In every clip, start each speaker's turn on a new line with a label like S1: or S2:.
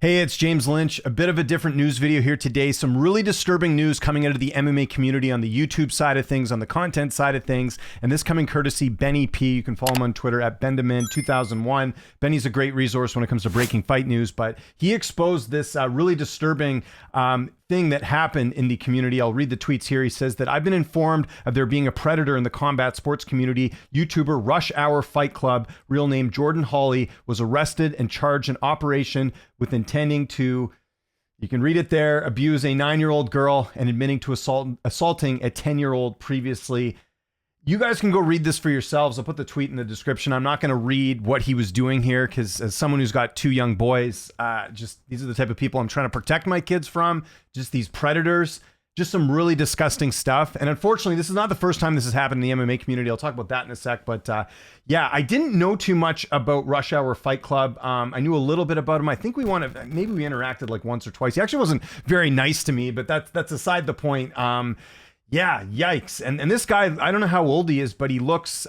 S1: Hey, it's James Lynch. A bit of a different news video here today. Some really disturbing news coming out of the MMA community on the YouTube side of things, on the content side of things, and this coming courtesy Benny P. You can follow him on Twitter at Bendamin2001. Benny's a great resource when it comes to breaking fight news, but he exposed this really disturbing thing that happened in the community. I'll read the tweets here. He says that I've been informed of there being a predator in the combat sports community. YouTuber Rush Hour Fight Club, real name Jordan Hawley, was arrested and charged in operation with intending to, you can read it there, abuse a 9-year-old girl and admitting to assaulting a 10-year-old previously. You guys can go read this for yourselves. I'll put the tweet in the description. I'm not going to read what he was doing here because as someone who's got 2 young boys, just these are the type of people I'm trying to protect my kids from. Just these predators, just some really disgusting stuff. And unfortunately, this is not the first time this has happened in the MMA community. I'll talk about that in a sec. But yeah, I didn't know too much about Rush Hour Fight Club. I knew a little bit about him. I think maybe we interacted like once or twice. He actually wasn't very nice to me, but that's aside the point. Yeah, yikes. And this guy, I don't know how old he is, but he looks,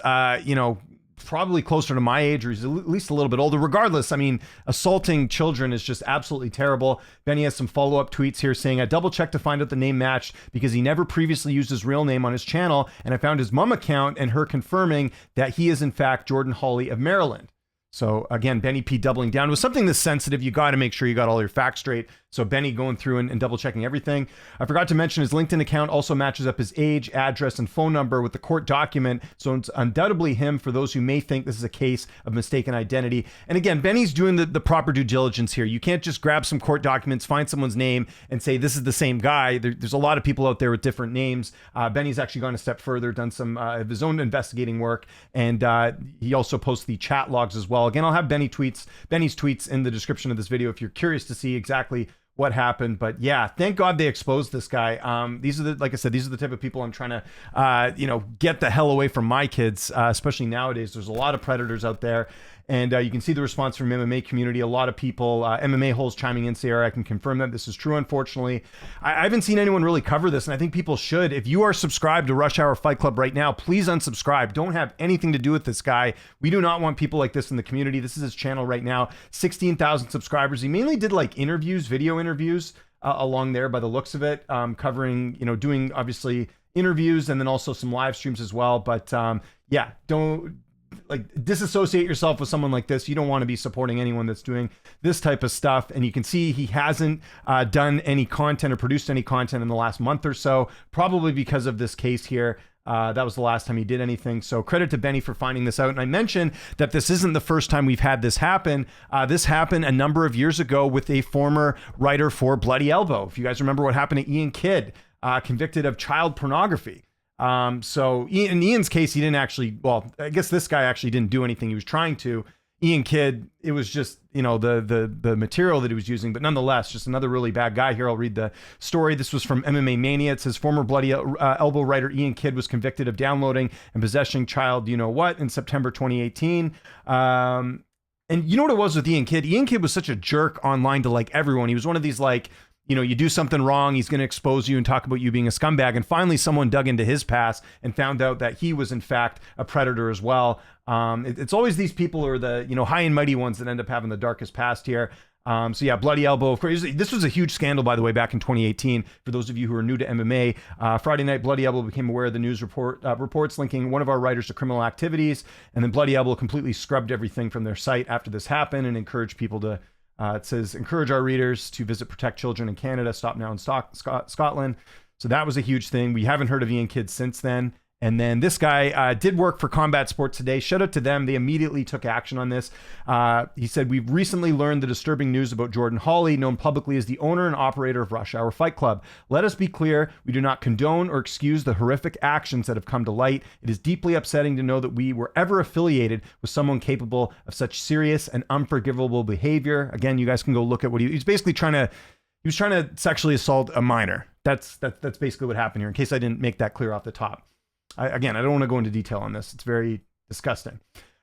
S1: probably closer to my age, or he's at least a little bit older. Regardless, I mean, assaulting children is just absolutely terrible. Benny has some follow-up tweets here saying, I double-checked to find out the name matched because he never previously used his real name on his channel, and I found his mom account and her confirming that he is in fact Jordan Hawley of Maryland. So again, Benny P doubling down. With something this sensitive, you got to make sure you got all your facts straight. So Benny going through and double checking everything. I forgot to mention his LinkedIn account also matches up his age, address, and phone number with the court document. So it's undoubtedly him for those who may think this is a case of mistaken identity. And again, Benny's doing the proper due diligence here. You can't just grab some court documents, find someone's name, and say this is the same guy. There's a lot of people out there with different names. Benny's actually gone a step further, done some of his own investigating work, and he also posts the chat logs as well. Again, I'll have Benny's tweets in the description of this video if you're curious to see exactly what happened. But yeah, thank God they exposed this guy. Like I said, these are the type of people I'm trying to, get the hell away from my kids, especially nowadays. There's a lot of predators out there. And you can see the response from MMA community. A lot of people, MMA holes chiming in, Sierra, I can confirm that this is true, unfortunately. I haven't seen anyone really cover this, and I think people should. If you are subscribed to Rush Hour Fight Club right now, please unsubscribe. Don't have anything to do with this guy. We do not want people like this in the community. This is his channel right now. 16,000 subscribers. He mainly did like interviews, video interviews along there by the looks of it, covering, doing obviously interviews and then also some live streams as well. But yeah, don't disassociate yourself with someone like this. You don't want to be supporting anyone that's doing this type of stuff. And you can see he hasn't done any content or produced any content in the last month or so, probably because of this case here. That was the last time he did anything. So credit to Benny for finding this out. And I mentioned that this isn't the first time we've had this happen. This happened a number of years ago with a former writer for Bloody Elbow. If you guys remember what happened to Ian Kidd, convicted of child pornography. So in Ian's case, he didn't actually, well, I guess this guy actually didn't do anything. He was trying to. Ian Kidd, it was just, the material that he was using, but nonetheless, just another really bad guy here. I'll read the story. This was from MMA Mania. It says former Bloody Elbow writer Ian Kidd was convicted of downloading and possessing child you-know-what in September 2018. And you know what it was with Ian Kidd? Ian Kidd was such a jerk online to like everyone. He was one of these you do something wrong, he's going to expose you and talk about you being a scumbag. And finally, someone dug into his past and found out that he was, in fact, a predator as well. It's always these people who are the, high and mighty ones that end up having the darkest past here. So yeah, Bloody Elbow, of course. This was a huge scandal, by the way, back in 2018. For those of you who are new to MMA, Friday night, Bloody Elbow became aware of the news reports linking one of our writers to criminal activities. And then Bloody Elbow completely scrubbed everything from their site after this happened and encouraged people to it says, encourage our readers to visit Protect Children in Canada, Stop Now in Scotland. So that was a huge thing. We haven't heard of Ian Kidd since then. And then this guy did work for Combat Sports Today. Shout out to them. They immediately took action on this. He said, we've recently learned the disturbing news about Jordan Hawley, known publicly as the owner and operator of Rush Hour Fight Club. Let us be clear. We do not condone or excuse the horrific actions that have come to light. It is deeply upsetting to know that we were ever affiliated with someone capable of such serious and unforgivable behavior. Again, you guys can go look at what he was basically trying to sexually assault a minor. That's basically what happened here, in case I didn't make that clear off the top. I don't want to go into detail on this. It's very disgusting.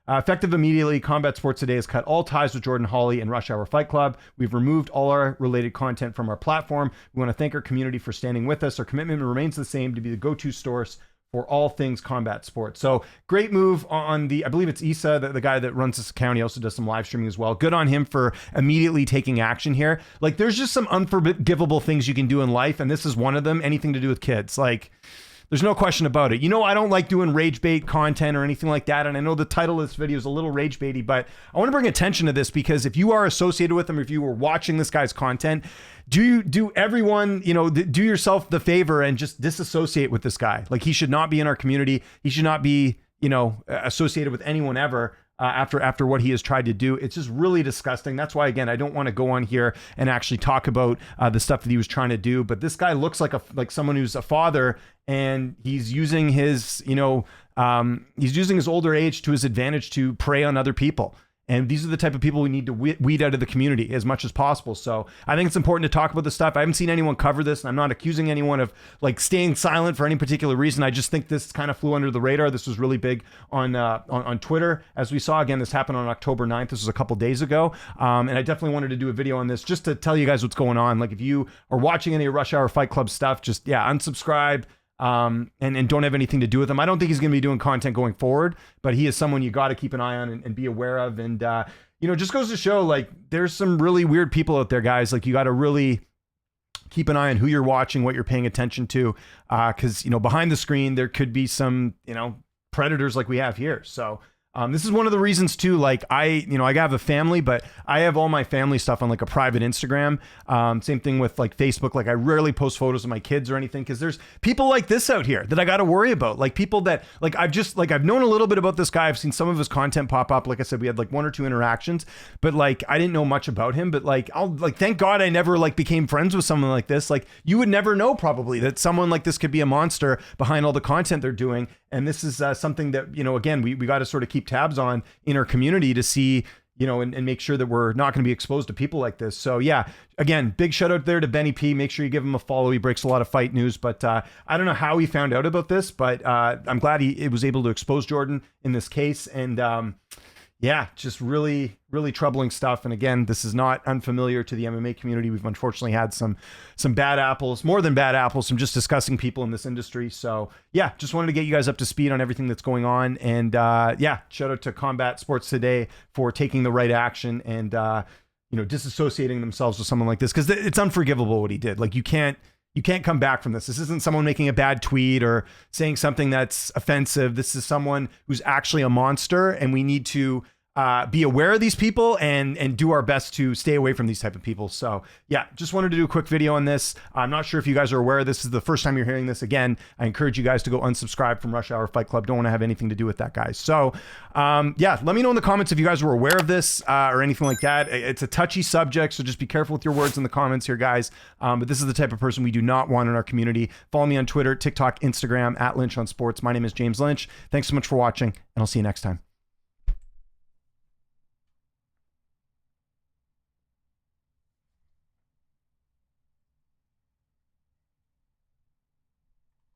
S1: Effective immediately, Combat Sports Today has cut all ties with Jordan Hawley and Rush Hour Fight Club. We've removed all our related content from our platform. We want to thank our community for standing with us. Our commitment remains the same, to be the go-to source for all things combat sports. So great move on I believe it's Issa, the guy that runs this account. He also does some live streaming as well. Good on him for immediately taking action here. Like, there's just some unforgivable things you can do in life, and this is one of them. Anything to do with kids. Like, there's no question about it. You know, I don't like doing rage bait content or anything like that. And I know the title of this video is a little rage baity, but I want to bring attention to this because if you are associated with him, if you were watching this guy's content, do everyone, you know, do yourself the favor and just disassociate with this guy. Like, he should not be in our community. He should not be, you know, associated with anyone ever. After what he has tried to do. It's just really disgusting. That's why, again, I don't want to go on here and actually talk about the stuff that he was trying to do. But this guy looks like someone who's a father, and he's using his, you know, he's using his older age to his advantage to prey on other people. And these are the type of people we need to weed out of the community as much as possible. So I think it's important to talk about this stuff. I haven't seen anyone cover this, and I'm not accusing anyone of like staying silent for any particular reason. I just think this kind of flew under the radar. This was really big on Twitter, as we saw. Again, this happened on October 9th. This was a couple days ago. And I definitely wanted to do a video on this just to tell you guys what's going on. Like, if you are watching any of Rush Hour Fight Club stuff, just, unsubscribe. And don't have anything to do with him. I don't think he's going to be doing content going forward, but he is someone you got to keep an eye on and be aware of. And, you know, just goes to show, like, there's some really weird people out there, guys. Like, you got to really keep an eye on who you're watching, what you're paying attention to, because, you know, behind the screen, there could be some, you know, predators like we have here. So this is one of the reasons too, like, I have a family, but I have all my family stuff on like a private Instagram. Same thing with like Facebook. Like, I rarely post photos of my kids or anything, because there's people like this out here that I got to worry about. Like, people that, like, I've known a little bit about this guy. I've seen some of his content pop up. Like I said, we had like 1 or 2 interactions, but like, I didn't know much about him. But like, thank God I never like became friends with someone like this. Like, you would never know probably that someone like this could be a monster behind all the content they're doing. And this is something that, you know, again, we got to sort of keep tabs on in our community to see, you know, and make sure that we're not going to be exposed to people like this. So yeah, again, big shout out there to Benny P. Make sure you give him a follow. He breaks a lot of fight news, but I don't know how he found out about this, but I'm glad he was able to expose Jordan in this case. And yeah, just really, really troubling stuff. And again, this is not unfamiliar to the MMA community. We've unfortunately had some bad apples, more than bad apples, some just disgusting people in this industry. So yeah, just wanted to get you guys up to speed on everything that's going on. And yeah, shout out to Combat Sports Today for taking the right action and, you know, disassociating themselves with someone like this, because it's unforgivable what he did. Like, you can't come back from this. This isn't someone making a bad tweet or saying something that's offensive. This is someone who's actually a monster, and we need to be aware of these people and do our best to stay away from these type of people. So yeah, just wanted to do a quick video on this. I'm not sure if you guys are aware. This is the first time you're hearing this. Again, I encourage you guys to go unsubscribe from Rush Hour Fight Club. Don't want to have anything to do with that, guys. So yeah, let me know in the comments if you guys were aware of this or anything like that. It's a touchy subject, so just be careful with your words in the comments here, guys. But this is the type of person we do not want in our community. Follow me on Twitter, TikTok, Instagram, @Lynch on Sports. My name is James Lynch. Thanks so much for watching, and I'll see you next time.